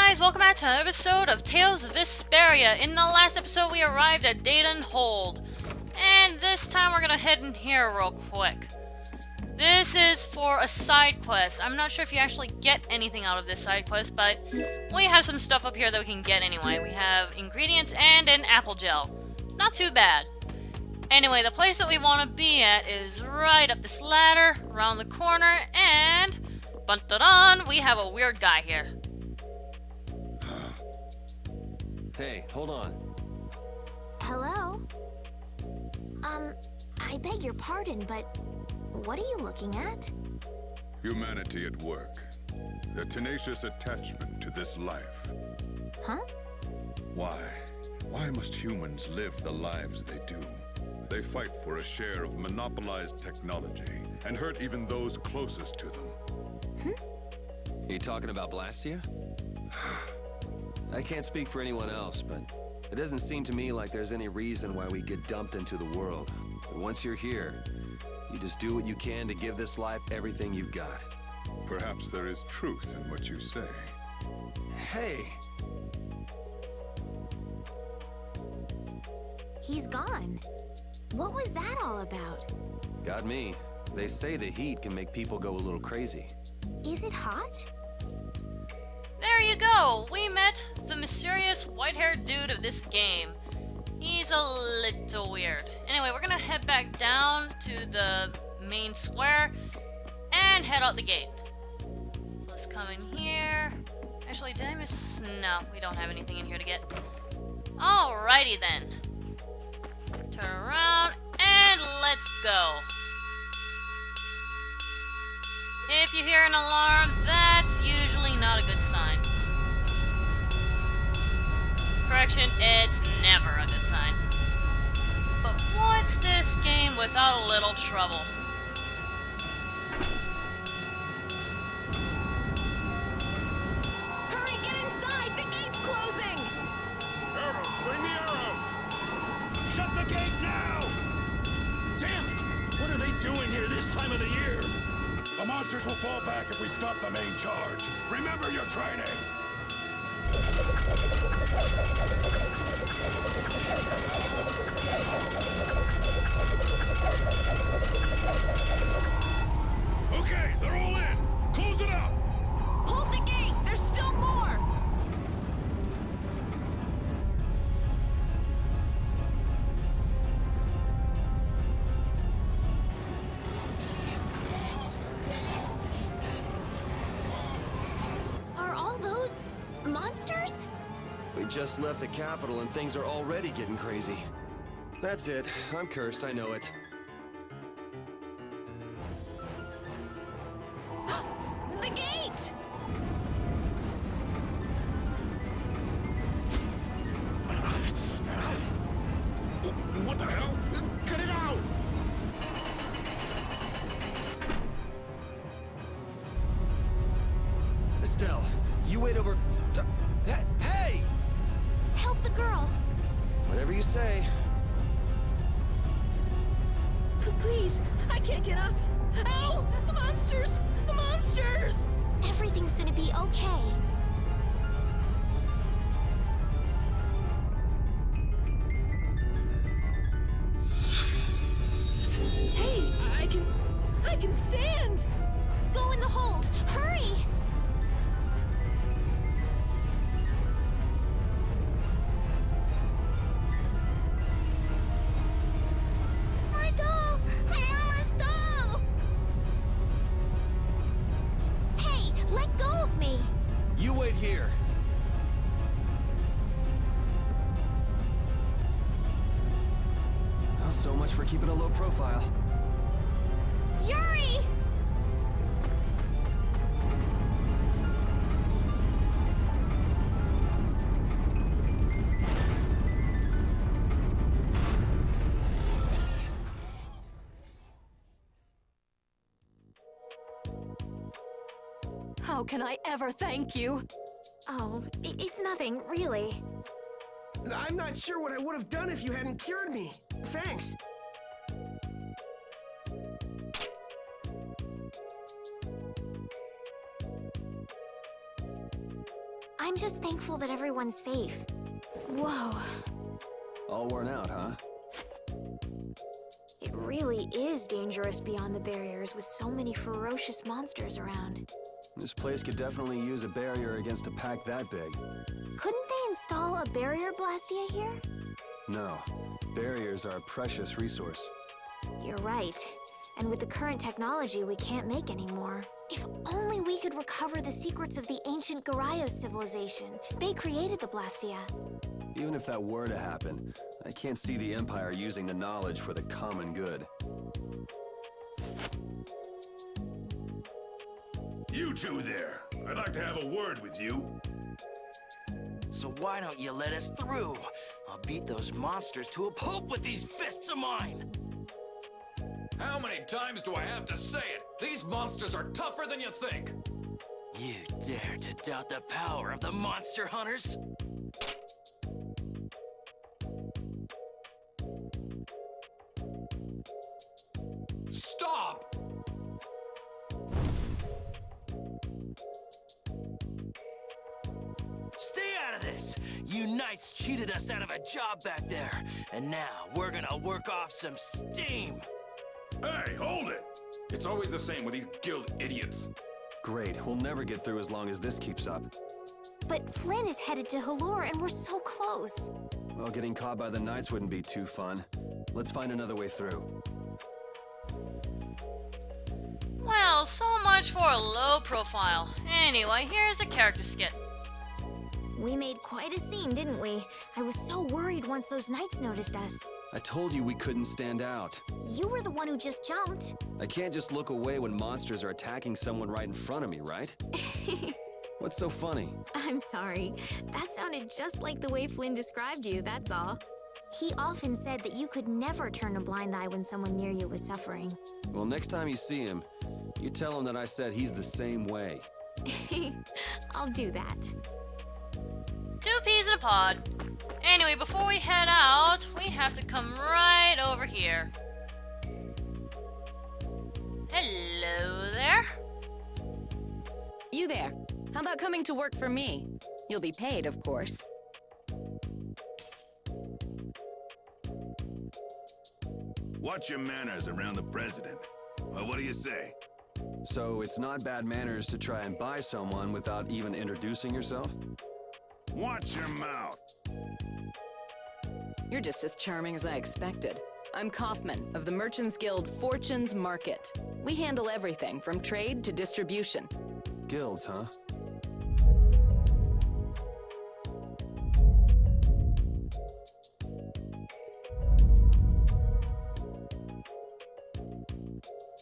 guys, welcome back to another episode of Tales of Vesperia. In the last episode we arrived at Deidon Hold, and this time we're gonna head in here real quick. This is for a side quest. I'm not sure if you actually get anything out of this side quest, but we have some stuff up here that we can get anyway. We have ingredients and an apple gel. Not too bad. Anyway, the place that we want to be at is right up this ladder, around the corner, and dun-dun-dun, we have a weird guy here. Hey, hold on. Hello? I beg your pardon, but what are you looking at? Humanity at work. Their tenacious attachment to this life. Huh? Why? Why must humans live the lives they do? They fight for a share of monopolized technology and hurt even those closest to them. Are you talking about Blastia? I can't speak for anyone else, but it doesn't seem to me like there's any reason why we get dumped into the world. But once you're here, you just do what you can to give this life everything you've got. Perhaps there is truth in what you say. Hey! He's gone. What was that all about? Got me. They say the heat can make people go a little crazy. Is it hot? There you go! We met the mysterious white-haired dude of this game. He's a little weird. Anyway, we're gonna head back down to the main square and head out the gate. So let's come in here. Actually, did I miss? No, we don't have anything in here to get. Alrighty then. Turn around and let's go. If you hear an alarm, that's usually not a good sign. Correction, it's never a good sign. But what's this game without a little trouble? Hurry, get inside! The gate's closing! Arrows! Bring the arrows! Shut the gate now! Damn it! What are they doing here this time of the year? The monsters will fall back if we stop the main charge. Remember your training! Okay, they're all in! Close it up! Hold the gate! There's still more! Are all those monsters? We just left the capital and things are already getting crazy. That's it. I'm cursed, I know it. The gate! What the hell? Cut it out! Estelle, you wait over... Hey! Help the girl! Whatever you say. Please, I can't get up. Ow! The monsters! The monsters! Everything's gonna be okay. Hey, I can stand! Go in the hold! Hurry! My doll! My mama's doll! Hey, let go of me! You wait here. Well, so much for keeping a low profile. Yuri! How can I ever thank you? Oh, it's nothing, really. I'm not sure what I would have done if you hadn't cured me. Thanks. I'm just thankful that everyone's safe. Whoa. All worn out, huh? It really is dangerous beyond the barriers with so many ferocious monsters around. This place could definitely use a barrier against a pack that big. Couldn't they install a barrier Blastia here? No. Barriers are a precious resource. You're right. And with the current technology, we can't make any more. If only we could recover the secrets of the ancient Garayos civilization. They created the Blastia. Even if that were to happen, I can't see the Empire using the knowledge for the common good. You two there. I'd like to have a word with you. So why don't you let us through? I'll beat those monsters to a pulp with these fists of mine! How many times do I have to say it? These monsters are tougher than you think! You dare to doubt the power of the monster hunters? Stop! Stay out of this! You knights cheated us out of a job back there, and now we're gonna work off some steam! Hey, hold it! It's always the same with these guild idiots. Great, we'll never get through as long as this keeps up. But Flynn is headed to Halure and we're so close. Well, getting caught by the Knights wouldn't be too fun. Let's find another way through. Well, so much for a low profile. Anyway, here's a character skit. We made quite a scene, didn't we? I was so worried once those knights noticed us. I told you we couldn't stand out. You were the one who just jumped. I can't just look away when monsters are attacking someone right in front of me, right? What's so funny? I'm sorry. That sounded just like the way Flynn described you, that's all. He often said that you could never turn a blind eye when someone near you was suffering. Well, next time you see him, you tell him that I said he's the same way. I'll do that. 2 peas in a pod. Anyway, before we head out, we have to come right over here. Hello there. You there. How about coming to work for me? You'll be paid, of course. Watch your manners around the president. Well, what do you say? So it's not bad manners to try and buy someone without even introducing yourself? Watch your mouth. You're just as charming as I expected. I'm Kaufman of the Merchants Guild Fortune's Market. We handle everything from trade to distribution. Guilds, huh?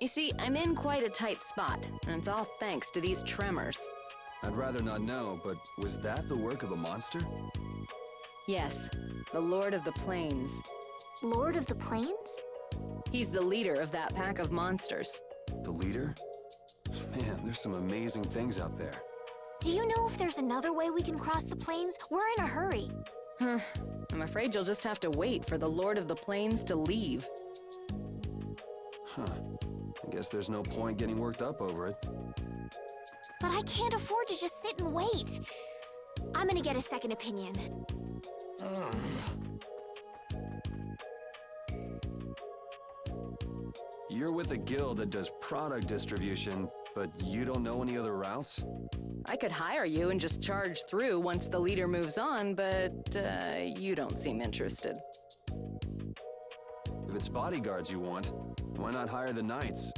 You see, I'm in quite a tight spot, and it's all thanks to these tremors. I'd rather not know, but was that the work of a monster? Yes, the Lord of the Plains. Lord of the Plains? He's the leader of that pack of monsters. The leader? Man, there's some amazing things out there. Do you know if there's another way we can cross the plains? We're in a hurry. I'm afraid you'll just have to wait for the Lord of the Plains to leave. Huh. I guess there's no point getting worked up over it. But I can't afford to just sit and wait. I'm gonna get a second opinion. You're with a guild that does product distribution, but you don't know any other routes? I could hire you and just charge through once the leader moves on, but you don't seem interested. If it's bodyguards you want, why not hire the knights?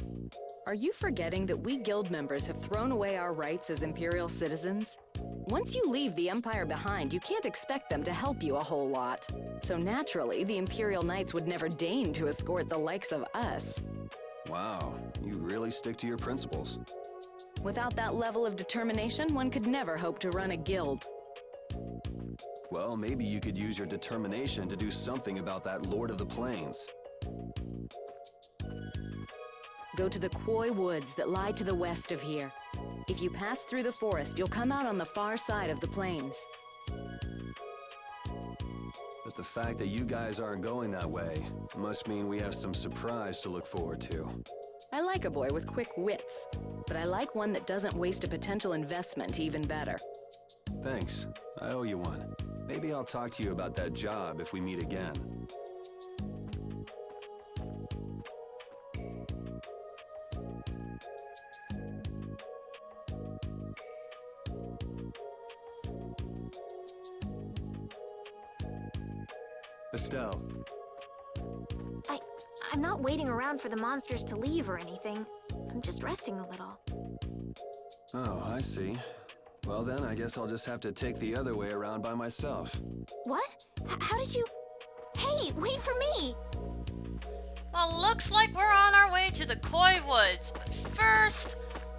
Are you forgetting that we guild members have thrown away our rights as Imperial citizens? Once you leave the Empire behind, you can't expect them to help you a whole lot. So naturally, the Imperial Knights would never deign to escort the likes of us. Wow, you really stick to your principles. Without that level of determination, one could never hope to run a guild. Well, maybe you could use your determination to do something about that Lord of the Plains. Go to the Quoi woods that lie to the west of here. If you pass through the forest, you'll come out on the far side of the plains. But the fact that you guys aren't going that way must mean we have some surprise to look forward to. I like a boy with quick wits, but I like one that doesn't waste a potential investment even better. Thanks. I owe you one. Maybe I'll talk to you about that job if we meet again. Estelle. I'm not waiting around for the monsters to leave or anything. I'm just resting a little. Oh, I see. Well then, I guess I'll just have to take the other way around by myself. What? How did you... Hey, wait for me! Well, looks like we're on our way to the Quoi Woods. But first,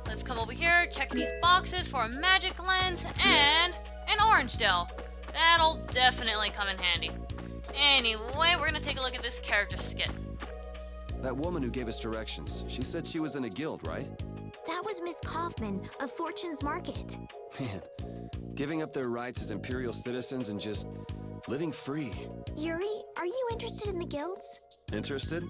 let's come over here, check these boxes for a magic lens and an orange gel. That'll definitely come in handy. Anyway, we're gonna take a look at this character skit. That woman who gave us directions, she said she was in a guild, right? That was Miss Kaufman of Fortune's Market. Man, giving up their rights as Imperial citizens and just living free. Yuri, are you interested in the guilds? Interested?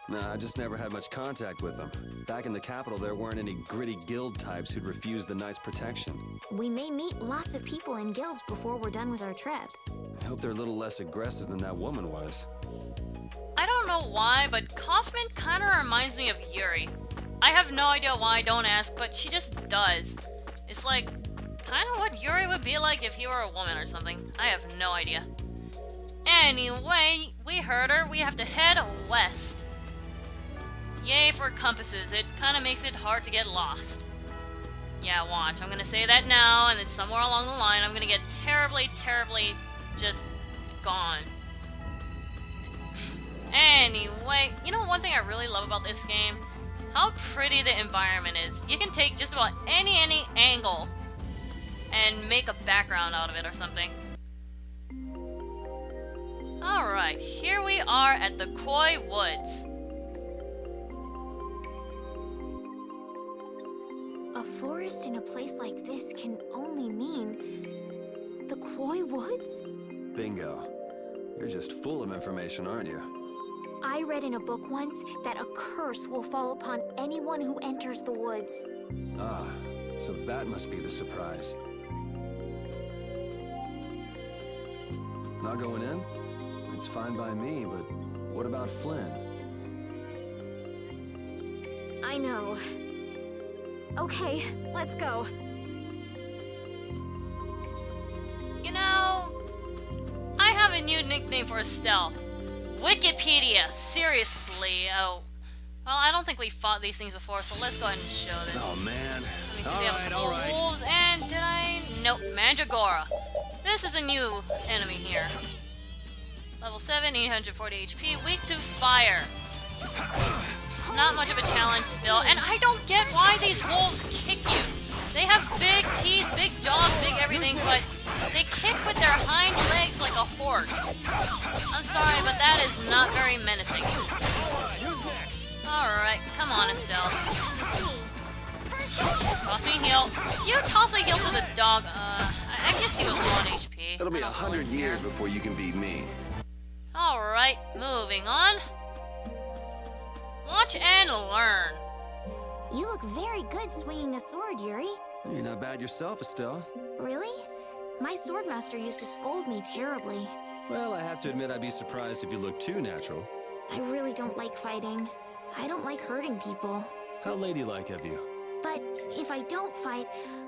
Nah, I just never had much contact with them. Back in the capital, there weren't any gritty guild types who'd refuse the Knights' protection. We may meet lots of people in guilds before we're done with our trip. I hope they're a little less aggressive than that woman was. I don't know why, but Kaufman kind of reminds me of Yuri. I have no idea why, don't ask, but she just does. It's like, kind of what Yuri would be like if he were a woman or something. I have no idea. Anyway, we heard her. We have to head west. Yay for compasses. It kind of makes it hard to get lost. Yeah, watch. I'm going to say that now, and then somewhere along the line, I'm going to get terribly, terribly just gone. Anyway, you know one thing I really love about this game? How pretty the environment is. You can take just about any angle and make a background out of it or something. Alright, here we are at the Quoi Woods. A forest in a place like this can only mean the Quoi Woods? Bingo. You're just full of information, aren't you? I read in a book once that a curse will fall upon anyone who enters the woods. Ah, so that must be the surprise. Not going in? It's fine by me, but what about Flynn? I know. Okay, let's go. You know, I have a new nickname for Estelle. Wikipedia. Seriously. Oh. Well, I don't think we fought these things before, so let's go ahead and show this. Oh, man. Let me see, we have a couple of wolves, and did I... Nope, Mandragora. This is a new enemy here. Level 7, 840 HP, weak to fire. Not much of a challenge still, and I don't get why these wolves kick you. They have big teeth, big jaws, big everything, but they kick with their hind legs like a horse. I'm sorry, but that is not very menacing. Alright, come on, Estelle. Toss me a heal. You toss a heal to the dog. I guess he was 1 HP. It'll be 100 years before you can beat me. Alright, moving on. Watch and learn. You look very good swinging a sword, Yuri. You're not bad yourself, Estelle. Really? My swordmaster used to scold me terribly. Well, I have to admit I'd be surprised if you looked too natural. I really don't like fighting. I don't like hurting people. How ladylike of you. But if I don't fight,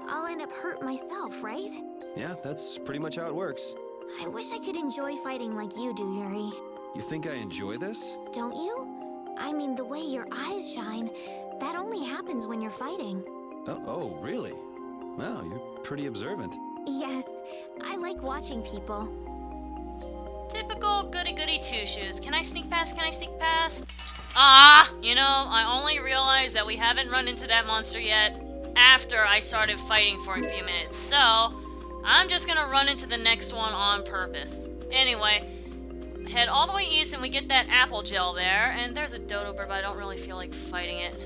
I'll end up hurt myself, right? Yeah, that's pretty much how it works. I wish I could enjoy fighting like you do, Yuri. You think I enjoy this? Don't you? I mean, the way your eyes shine, that only happens when you're fighting. Oh, really? Wow, you're pretty observant. Yes, I like watching people. Typical goody-goody two-shoes. Can I sneak past? Can I sneak past? Ah! You know, I only realized that we haven't run into that monster yet after I started fighting for a few minutes. So, I'm just gonna run into the next one on purpose. Anyway, head all the way east and we get that apple gel there. And there's a dodo bird, but I don't really feel like fighting it.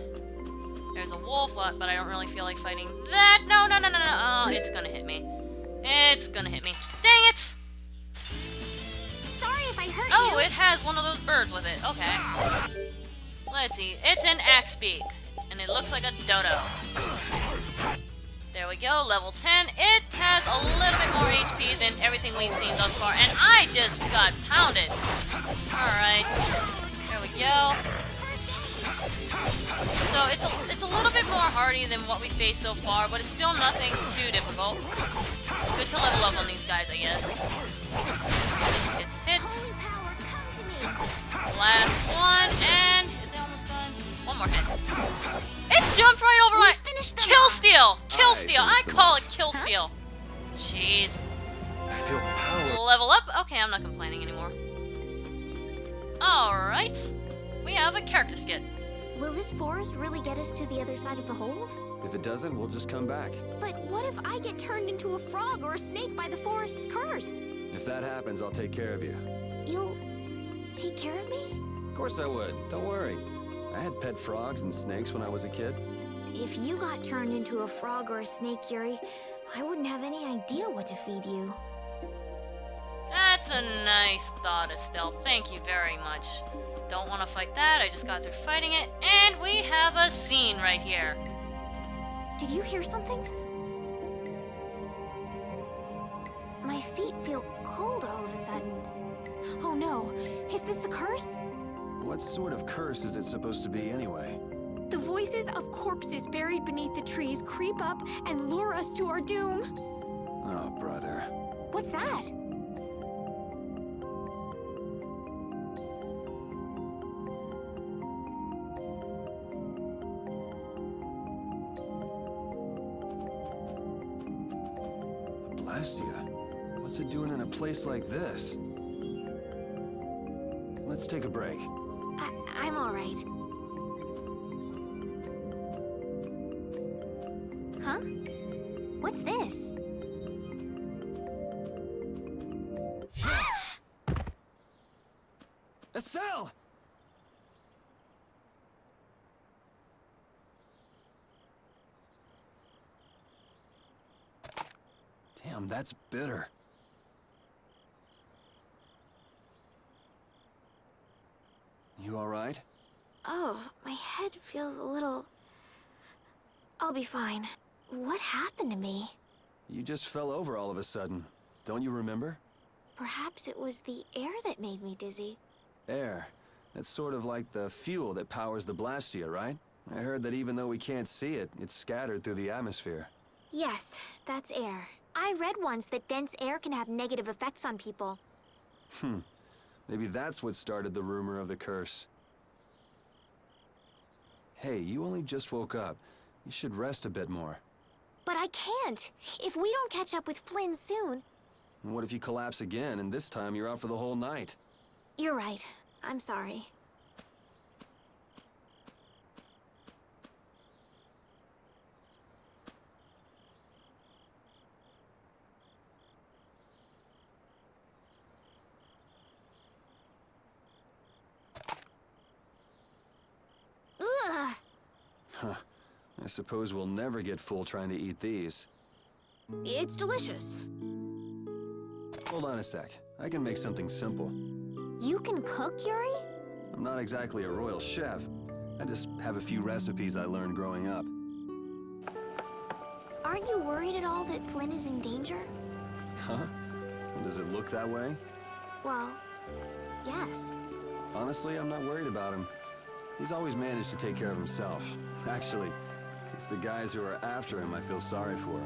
There's a wolf, but I don't really feel like fighting that. No. Oh, it's gonna hit me. It's gonna hit me. Dang it! Sorry if I hurt you. Oh, it has one of those birds with it. Okay. Let's see. It's an axe beak, and it looks like a dodo. There we go, level 10. It has a little bit we've seen thus far, and I just got pounded. Alright. There we go. So it's a little bit more hardy than what we faced so far, but it's still nothing too difficult. Good to level up on these guys, I guess. Hit. Last one, and is it almost done? One more hit. It jumped right over my kill steal. Kill steal. I call it kill steal. Jeez. I feel power. Level up. Okay, I'm not complaining anymore. All right, we have a character skit. Will this forest really get us to the other side of the hold? If it doesn't, we'll just come back. But what if I get turned into a frog or a snake by the forest's curse? If that happens, I'll take care of you. You'll take care of me? Of course I would. Don't worry. I had pet frogs and snakes when I was a kid. If you got turned into a frog or a snake, Yuri, I wouldn't have any idea what to feed you. That's a nice thought, Estelle. Thank you very much. Don't want to fight that. I just got through fighting it. And we have a scene right here. Did you hear something? My feet feel cold all of a sudden. Oh no, is this the curse? What sort of curse is it supposed to be anyway? The voices of corpses buried beneath the trees creep up and lure us to our doom. Oh, brother. What's that? Blastia? What's it doing in a place like this? Let's take a break. I'm all right. Huh? What's this? Estelle! Damn, that's bitter. You all right? Oh, my head feels a little... I'll be fine. What happened to me? You just fell over all of a sudden. Don't you remember? Perhaps it was the air that made me dizzy. Air. That's sort of like the fuel that powers the Blastia, right? I heard that even though we can't see it, it's scattered through the atmosphere. Yes, that's air. I read once that dense air can have negative effects on people. Maybe that's what started the rumor of the curse. Hey, you only just woke up. You should rest a bit more. But I can't. If we don't catch up with Flynn soon... And what if you collapse again, and this time you're out for the whole night? You're right. I'm sorry. Ugh! Huh. I suppose we'll never get full trying to eat these. It's delicious. Hold on a sec. I can make something simple. You can cook, Yuri? I'm not exactly a royal chef. I just have a few recipes I learned growing up. Aren't you worried at all that Flynn is in danger? Huh? Does it look that way? Well, yes. Honestly, I'm not worried about him. He's always managed to take care of himself. Actually, it's the guys who are after him I feel sorry for.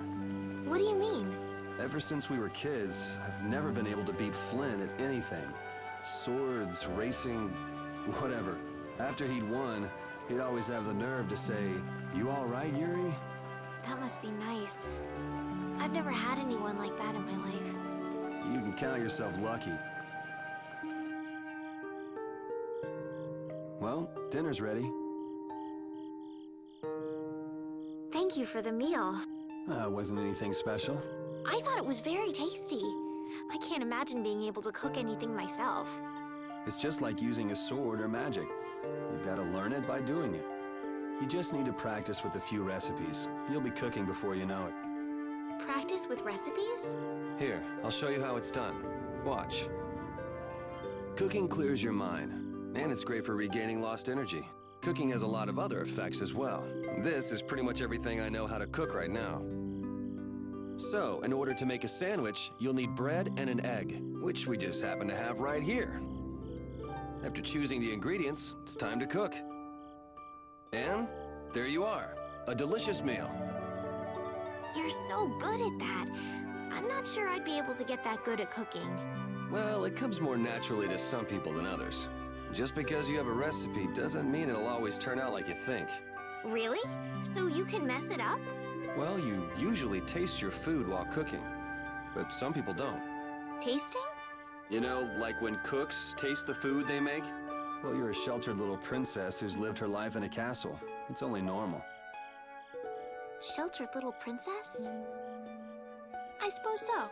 What do you mean? Ever since we were kids, I've never been able to beat Flynn at anything. Swords, racing, whatever. After he'd won, he'd always have the nerve to say, "You all right, Yuri?" That must be nice. I've never had anyone like that in my life. You can count yourself lucky. Well, dinner's ready. Thank you for the meal. Wasn't anything special. I thought it was very tasty. I can't imagine being able to cook anything myself. It's just like using a sword or magic. You've got to learn it by doing it. You just need to practice with a few recipes. You'll be cooking before you know it. Practice with recipes? Here, I'll show you how it's done. Watch. Cooking clears your mind, and it's great for regaining lost energy. Cooking has a lot of other effects as well. This is pretty much everything I know how to cook right now. So, in order to make a sandwich, you'll need bread and an egg, which we just happen to have right here. After choosing the ingredients, it's time to cook. And there you are, a delicious meal. You're so good at that. I'm not sure I'd be able to get that good at cooking. Well, it comes more naturally to some people than others. Just because you have a recipe doesn't mean it'll always turn out like you think. Really? So you can mess it up? Well, you usually taste your food while cooking, but some people don't. Tasting? You know, like when cooks taste the food they make? Well, you're a sheltered little princess who's lived her life in a castle. It's only normal. Sheltered little princess? I suppose so.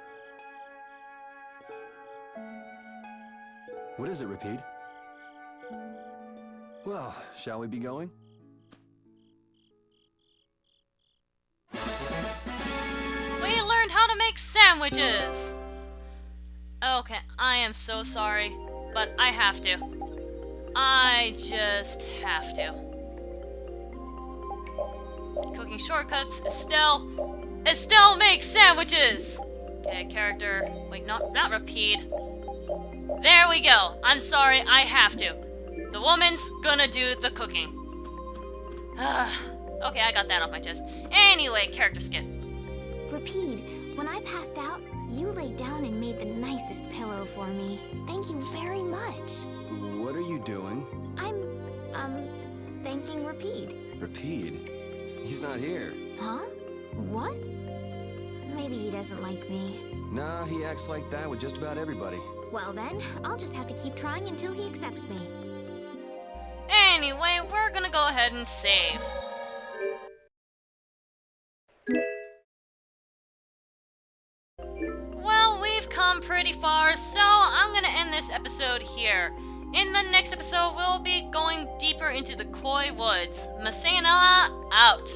What is it, Repeat? Well, shall we be going? We learned how to make sandwiches! Okay, I am so sorry, but I have to. I just have to. Cooking shortcuts, Estelle makes sandwiches! Okay, character, wait, not Repeat. There we go. I'm sorry, I have to. The woman's gonna do the cooking. Okay, I got that off my chest. Anyway, character skit. Repeat, when I passed out, you laid down and made the nicest pillow for me. Thank you very much. What are you doing? I'm, thanking Repeat. Repeat? He's not here. Huh? What? Maybe he doesn't like me. Nah, he acts like that with just about everybody. Well then, I'll just have to keep trying until he accepts me. Anyway, we're gonna go ahead and save. Well, we've come pretty far, so I'm gonna end this episode here. In the next episode, we'll be going deeper into the Quoi Woods. MasaeAnela out.